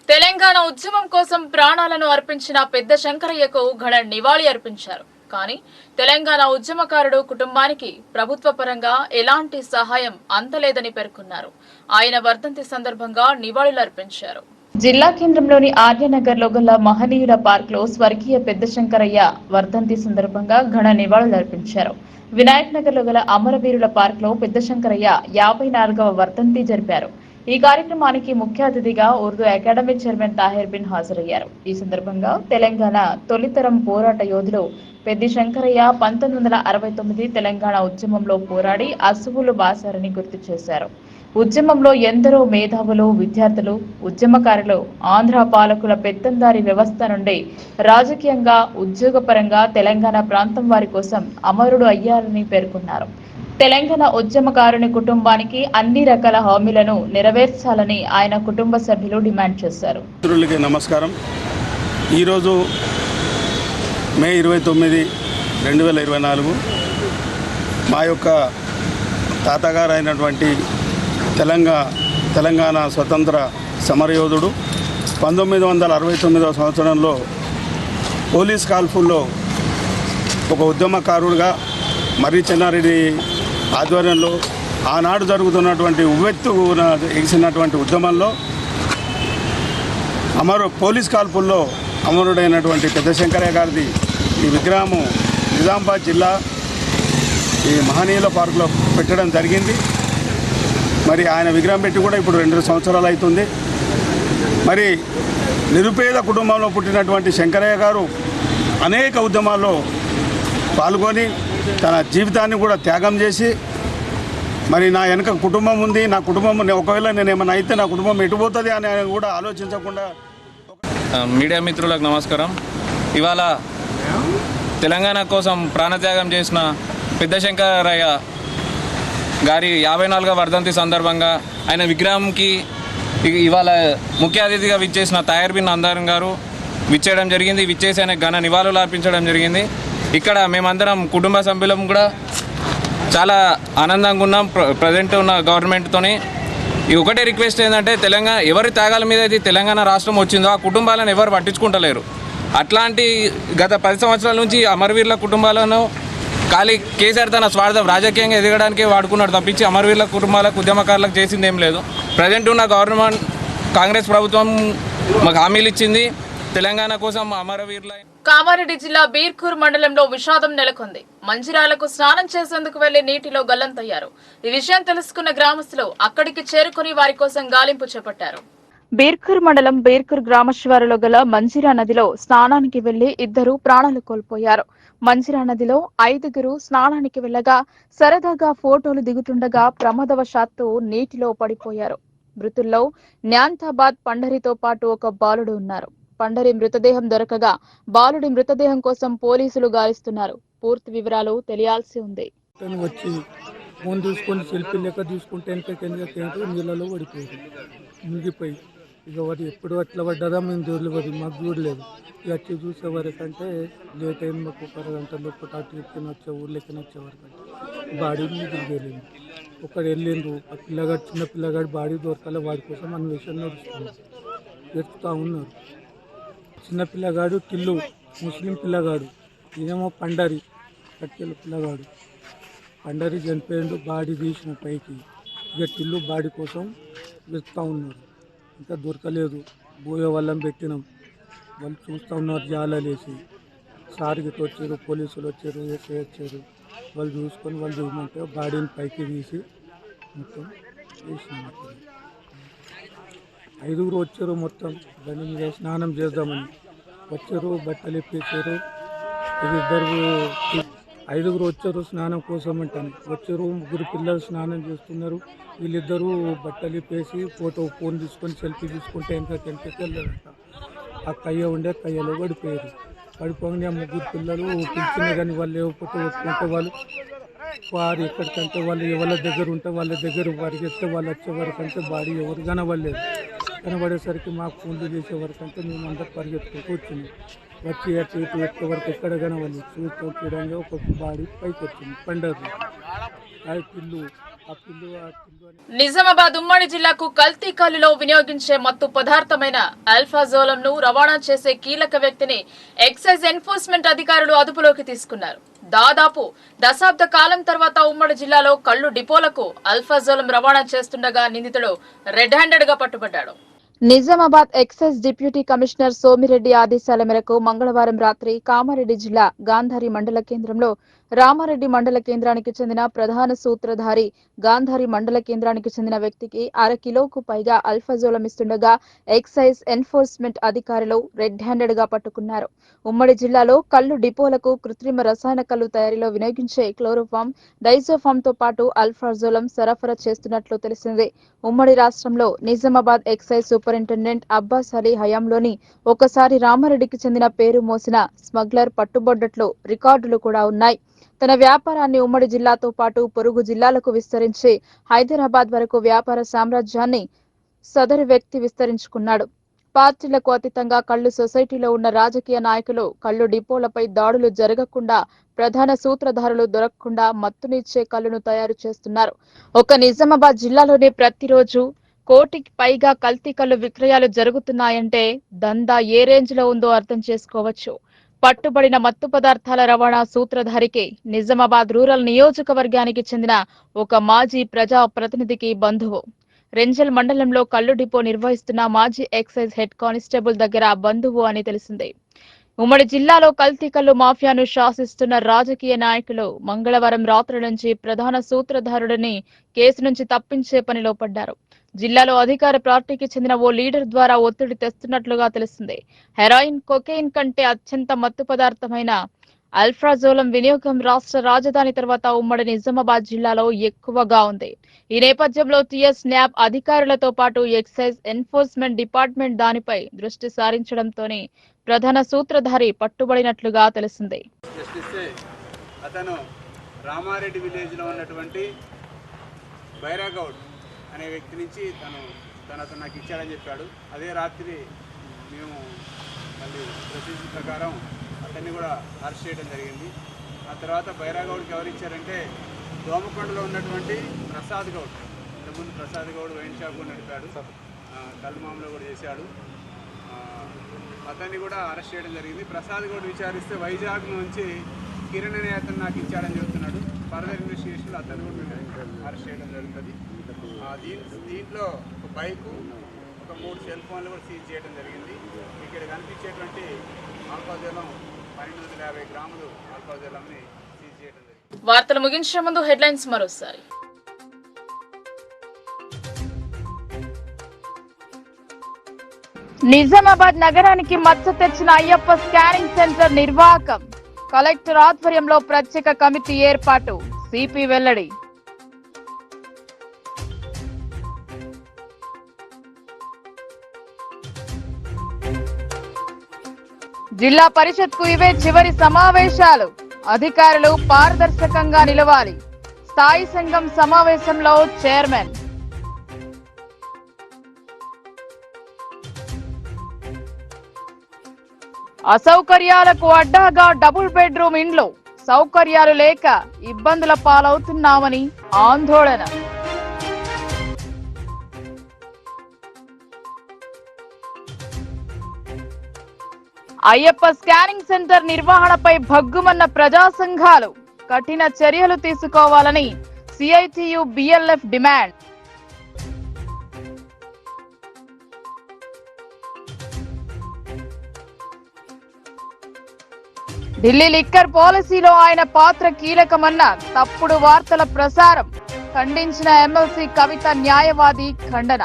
Speaker 1: తెలంగాణ ఉద్యమం కోసం ప్రాణాలను అర్పించిన పెద్ద శంకరయ్యకు ఘన నివాళి అర్పించారు. కానీ తెలంగాణ ఉద్యమకారుడు కుటుంబానికి ప్రభుత్వ పరంగా ఎలాంటి సహాయం అందలేదని పేర్కొన్నారు. ఆయన వర్ధంతి సందర్భంగా నివాళులు అర్పించారు.
Speaker 3: జిల్లా కేంద్రంలోని ఆర్యనగర్ లో గల మహనీయుల పార్క్ లో స్వర్గీయ పెద్ద శంకరయ్య వర్ధంతి సందర్భంగా ఘన నివాళులు అర్పించారు. వినాయక్ నగర్ లో గల అమరవీరుల పార్క్ లో పెద్ద శంకరయ్య 54వ వర్ధంతి జరిపారు. ఈ కార్యక్రమానికి ముఖ్య అతిథిగా ఉర్దూ అకాడమీ చైర్మన్ తాహిర్ బిన్ హాజరయ్యారు. ఈ సందర్భంగా తెలంగాణ తొలితరం పోరాట యోధులు పెద్ది శంకరయ్య 1969 తెలంగాణ ఉద్యమంలో పోరాడి అసువులు బాసారని గుర్తు చేశారు. ఉద్యమంలో ఎందరో మేధావులు, విద్యార్థులు, ఉద్యమకారులు ఆంధ్ర పాలకుల పెత్తందారి వ్యవస్థ నుండి రాజకీయంగా, ఉద్యోగపరంగా తెలంగాణ ప్రాంతం వారి కోసం అమరుడు అయ్యారని పేర్కొన్నారు. తెలంగాణ ఉద్యమకారుని కుటుంబానికి అన్ని రకాల హామీలను నెరవేర్చాలని ఆయన కుటుంబ సభ్యులు డిమాండ్ చేశారు.
Speaker 9: నమస్కారం. ఈరోజు మే 29, 2024 మా యొక్క తాతగారు అయినటువంటి తెలంగాణ స్వతంత్ర సమరయోధుడు 1969వ సంవత్సరంలో పోలీస్ కాల్పుల్లో ఒక ఉద్యమకారుడిగా మర్రి చెన్నారెడ్డి ఆధ్వర్యంలో ఆనాడు జరుగుతున్నటువంటి ఉవ్వెత్తున ఎగిసినటువంటి ఉద్యమంలో పోలీస్ కాల్పుల్లో అమరుడైనటువంటి పెద్ద శంకరయ్య గారిది ఈ విగ్రహము నిజామాబాద్ జిల్లా ఈ మహనీయుల పార్కులో పెట్టడం జరిగింది. మరి ఆయన విగ్రహం పెట్టి కూడా ఇప్పుడు 2 సంవత్సరాలు అవుతుంది. మరి నిరుపేద కుటుంబంలో పుట్టినటువంటి శంకరయ్య గారు అనేక ఉద్యమాల్లో పాల్గొని తన జీవితాన్ని కూడా త్యాగం చేసి, మరి నా వెనక కుటుంబం ఉంది, నా కుటుంబం ఒకవేళ నేను ఏమైనా అయితే నా కుటుంబం ఎటుపోతుంది అని ఆయన కూడా ఆలోచించకుండా.
Speaker 10: మీడియా మిత్రులకు నమస్కారం. ఇవాళ తెలంగాణ కోసం ప్రాణత్యాగం చేసిన పెద్ద శంకరయ్య గారి 54వ వర్ధంతి సందర్భంగా ఆయన విగ్రహంకి ఇవాళ ముఖ్య అతిథిగా విచ్చేసిన తాయర్ బిన్ అందారం గారు విచ్చేయడం జరిగింది. విచ్చేసి ఆయన ఘన నివాళులు అర్పించడం జరిగింది. ఇక్కడ మేమందరం కుటుంబ సభ్యులం కూడా చాలా ఆనందంగా ఉన్నాం ప్రజెంట్ ఉన్న గవర్నమెంట్తోని. ఈ ఒకటే రిక్వెస్ట్ ఏంటంటే తెలంగాణ ఎవరి త్యాగాల మీద అయితే తెలంగాణ రాష్ట్రం వచ్చిందో ఆ కుటుంబాలను ఎవరు పట్టించుకుంటలేరు. అట్లాంటి గత 10 సంవత్సరాల నుంచి అమరవీరుల కుటుంబాలను ఖాళీ కేసీఆర్ తన స్వార్థం రాజకీయంగా ఎదగడానికే వాడుకున్నాడు తప్పించి అమరవీరుల కుటుంబాలకు ఉద్యమకారులకు చేసింది ఏం లేదు. ప్రజెంట్ ఉన్న గవర్నమెంట్ కాంగ్రెస్ ప్రభుత్వం మాకు హామీలు ఇచ్చింది తెలంగాణ కోసం అమరవీరుల.
Speaker 1: కామారెడ్డి జిల్లా బీర్కూర్ మండలంలో విషాదం నెలకొంది. మంజిరాలకు స్నానం చేసేందుకు వెళ్లి నీటిలో గల్లంతయ్యారు. ఈ విషయం తెలుసుకున్న గ్రామస్తులు అక్కడికి చేరుకుని వారి కోసం గాలింపు చేపట్టారు.
Speaker 3: బీర్కూర్ మండలం బీర్కూర్ గ్రామ శివారులో గల మంజిరా నదిలో స్నానానికి వెళ్లి 2 ప్రాణాలు కోల్పోయారు. మంజిరా నదిలో 5 స్నానానికి వెళ్లగా సరదాగా ఫోటోలు దిగుతుండగా ప్రమాదవశాత్తు నీటిలో పడిపోయారు. మృతుల్లో న్యాంతాబాద్ పండరితో పాటు ఒక బాలుడు ఉన్నారు. పండరి మృతదేహం దొరకగా బాలుడి మృతదేహం కోసం పోలీసులు గాలిస్తున్నారు. పూర్తి వివరాలు తెలియాల్సి ఉంది.
Speaker 11: వచ్చి ఫోన్ తీసుకొని సెల్ఫీ లెక్క తీసుకుంటే నీళ్ళలో పడిపోయింది, మునిగిపోయి. ఇక వాడు ఎప్పుడు అట్లా పడ్డదా మేము చూడలేదు, మాకు చూడలేదు. ఇక వచ్చి చూసే వరకంటే లేట్ అయింది. మాకు 1 అరగంట లోపల అటు ఎక్కిన వచ్చే ఊర్లెక్కన వచ్చే వరకంటే బాడీ మీద వెళ్ళింది. ఒకడు వెళ్ళిండ్రు, ఆ పిల్లగాడు చిన్న పిల్లగాడు బాడీ దొరకాల, వాడి కోసం అన్వేషణ నడుస్తుంది, ఎత్తుతూ ఉన్నారు. చిన్న పిల్లగాడు టిల్లు, ముస్లిం పిల్లగాడు, ఇదేమో పండరి కట్టెల పిల్లగాడు. పండరి చనిపోయిండు, బాడీ తీసిన పైకి. ఇక టిల్లు బాడీ కోసం వెతుకుతూ ఉన్నారు, ఇంకా దొరకలేదు. బోయే వాళ్ళని పెట్టినాం, వాళ్ళు చూస్తూ ఉన్నారు జాలలేసి. సార్గిట్ వచ్చారు, పోలీసులు వచ్చారు, ఎస్ఐ వచ్చారు. వాళ్ళు చూసుకొని వాళ్ళు చూడమంటే బాడీని పైకి తీసి మొత్తం వేసినాం. 5 వచ్చారు మొత్తం దాని మీద స్నానం చేద్దామని వచ్చారు, బట్టలు ఇప్పించారు. 5 వచ్చారు స్నానం కోసం అంటాను. వచ్చారు, 3 పిల్లలు స్నానం చేస్తున్నారు. వీళ్ళిద్దరూ బట్టలు ఇప్పేసి ఫోన్ తీసుకొని సెల్ఫీ తీసుకుంటే వెనకకి వెళ్ళారంట. ఆ కయ్య ఉండే కయ్యలో పడిపోయారు. పడిపోగానే 3 పిల్లలు పిలిచినా కానీ వాళ్ళు లేకపోతే ఒప్పుకుంటే వారు ఎక్కడికంటే వాళ్ళు ఎవరి దగ్గర ఉంటే వాళ్ళ దగ్గర వారికి ఎత్తే వాళ్ళు వచ్చే వరకంటే బాడీ ఎవరు కనబడలేదు. కనబడేసరికి మాకు ఫోన్లు చేసే వరకంటే మేమందరూ పరిగెత్తుకుంటూ వచ్చింది. వచ్చి అటు ఇటు ఎక్కే వరకు ఎక్కడ కనబడి చూడంగా ఒక బాడీ పైకి వచ్చింది పండగ. ఆ పిల్లు
Speaker 1: నిజామాబాద్ ఉమ్మడి జిల్లాకు కల్తీ కల్లులో వినియోగించే మత్తు పదార్థమైన ఆల్ఫాజోలం ను రవాణా చేసే కీలక వ్యక్తిని ఎక్సైజ్ ఎన్ఫోర్స్మెంట్ అధికారులు అదుపులోకి తీసుకున్నారు. దాదాపు దశాబ్ద కాలం తర్వాత ఉమ్మడి జిల్లాలో కల్లు డిపోలకు ఆల్ఫాజోలం రవాణా చేస్తుండగా నిందితుడు రెడ్ హ్యాండెడ్ గా పట్టుబడ్డాడు.
Speaker 3: Nizamabad excise deputy commissioner Somireddy ఆదేశాల మేరకు మంగళవారం రాత్రి కామారెడ్డి జిల్లా గాంధారి మండల కేంద్రంలో రామారెడ్డి మండల కేంద్రానికి చెందిన ప్రధాన సూత్రధారి గాంధారి మండల కేంద్రానికి చెందిన వ్యక్తికి 1/2 కిలోకు పైగా అల్ఫాజోలం ఇస్తుండగా ఎక్సైజ్ ఎన్ఫోర్స్మెంట్ అధికారులు రెడ్ హ్యాండెడ్ గా పట్టుకున్నారు. ఉమ్మడి జిల్లాలో కల్లు డిపోలకు కృత్రిమ రసాయన కల్లు తయారీలో వినియోగించే క్లోరోఫామ్, డైజోఫామ్ తో పాటు అల్ఫాజోలం సరఫరా చేస్తున్నట్లు తెలిసింది. ఉమ్మడి రాష్ట్రంలో నిజామాబాద్ ఎక్సైజ్ సూపరింటెండెంట్ అబ్బాస్ అలీ హయాంలోని ఒకసారి రామారెడ్డికి చెందిన పేరు మోసిన స్మగ్లర్ పట్టుబడ్డట్లు రికార్డులు కూడా ఉన్నాయి. తన వ్యాపారాన్ని ఉమ్మడి జిల్లాతో పాటు పొరుగు జిల్లాలకు విస్తరించి హైదరాబాద్ వరకు వ్యాపార సామ్రాజ్యాన్ని సదరు వ్యక్తి విస్తరించుకున్నాడు. పార్టీలకు అతీతంగా కల్లు సొసైటీలో ఉన్న రాజకీయ నాయకులు కల్లు డిపోలపై దాడులు జరగకుండా, ప్రధాన సూత్రధారులు దొరకకుండా మత్తునిచ్చే కల్లును తయారు చేస్తున్నారు. ఒక నిజామాబాద్ జిల్లాలోనే ప్రతిరోజు 1 కోటికి పైగా కల్తీ కల్లు విక్రయాలు జరుగుతున్నాయంటే దందా ఏ రేంజ్ లో ఉందో అర్థం చేసుకోవచ్చు. పట్టుబడిన మత్తు పదార్థాల రవాణా సూత్రధారికి నిజామాబాద్ రూరల్ నియోజకవర్గానికి చెందిన ఒక మాజీ ప్రజా ప్రతినిధికి బంధువు. రెంజల్ మండలంలో కల్లు డిపో నిర్వహిస్తున్న మాజీ ఎక్సైజ్ హెడ్ కానిస్టేబుల్ దగ్గర బంధువు అని తెలిసింది. ఉమ్మడి జిల్లాలో కల్తీ కల్లు మాఫియాను శాసిస్తున్న రాజకీయ నాయకులు మంగళవారం రాత్రి నుంచి ప్రధాన సూత్రధారుడిని కేసు నుంచి తప్పించే పనిలో పడ్డారు. జిల్లాలో అధికార పార్టీకి చెందిన ఓ లీడర్ ద్వారా ఒత్తిడి తెస్తున్నట్లుగా తెలిసింది. హెరాయిన్, కొకెయిన్ కంటే అత్యంత మత్తు పదార్థమైన అల్ఫ్రాజోలం వినియోగం రాష్ట్ర రాజధాని తర్వాత ఉమ్మడి నిజామాబాద్ జిల్లాలో ఎక్కువగా ఉంది. ఈ నేపథ్యంలో టీఎస్ న్యాబ్ అధికారులతో పాటు ఎక్సైజ్ ఎన్ఫోర్స్మెంట్ డిపార్ట్మెంట్ దానిపై దృష్టి సారించడంతోనే ప్రధాన సూత్రధారి పట్టుబడినట్లుగా తెలిసింది.
Speaker 9: అతను రామారెడ్డి విలేజ్లో ఉన్నటువంటి బైరాగౌడ్ అనే వ్యక్తి నుంచి అతను నాకు ఇచ్చాడని చెప్పాడు. అదే రాత్రి మేము మళ్ళీ ప్రొసీజర్ ప్రకారం అతన్ని కూడా అరెస్ట్ చేయడం జరిగింది. ఆ తర్వాత బైరాగౌడ్కి ఎవరు ఇచ్చారంటే దోమకొండలో ఉన్నటువంటి ప్రసాద్ గౌడ్. ఇంతకుముందు ప్రసాద్ గౌడ్ వైన్ షాప్ కూడా నడిపాడు, కల్మాంలో కూడా చేశాడు. అతన్ని కూడా అరెస్ట్ చేయడం జరిగింది. ప్రసాద్ గౌడ్ విచారిస్తే వైజాగ్ నుంచి కిరణ్ అనే అతను నాకు ఇచ్చాడని చెప్తున్నాడు. ఫర్దర్ ఇన్వెస్టిగేషన్లో అతను కూడా అరెస్ట్ చేయడం జరుగుతుంది. దీంట్లో ఒక బైకు, ఒక 3 సెల్ ఫోన్లు కూడా సీజ్ చేయడం జరిగింది. ఇక్కడ కనిపించేటువంటి ఆల్ఫాజోలం 1250 గ్రాములు ఆల్ఫాజోలంని సీజ్ చేయడం జరిగింది.
Speaker 1: వార్తలు ముగించే ముందు హెడ్లైన్స్ మరోసారి.
Speaker 3: నిజామాబాద్ నగరానికి మచ్చ తెచ్చిన అయ్యప్ప స్కానింగ్ సెంటర్ నిర్వాహకం. కలెక్టర్ ఆధ్వర్యంలో ప్రత్యేక కమిటీ ఏర్పాటు. సిపి వెల్లడి. జిల్లా పరిషత్కు ఇవే చివరి సమావేశాలు. అధికారులు పారదర్శకంగా నిలవాలి. స్థాయి సంఘం సమావేశంలో చైర్మన్. అసౌకర్యాలకు అడ్డాగా డబుల్ బెడ్రూమ్ ఇండ్లు. సౌకర్యాలు లేక ఇబ్బందుల పాలవుతున్నామని ఆందోళన. అయ్యప్ప స్కానింగ్ సెంటర్ నిర్వహణపై భగ్గుమన్న ప్రజా సంఘాలు. కఠిన చర్యలు తీసుకోవాలని CITU BLF demand. Delhi liquor పాలసీలో ఆయన పాత్ర కీలకమన్న తప్పుడు వార్తల ప్రసారం. ఖండించిన ఎమ్మెల్సీ కవిత, న్యాయవాది ఖండన.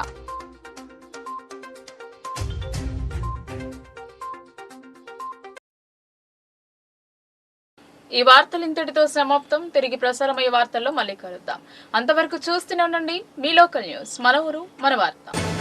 Speaker 1: ఈ వార్తలు ఇంతటితో సమాప్తం. తిరిగి ప్రసారమయ్యే వార్తల్లో మళ్ళీ కలుద్దాం. అంతవరకు చూస్తూనే ఉండండి మీ లోకల్ న్యూస్. మన ఊరు మన వార్త.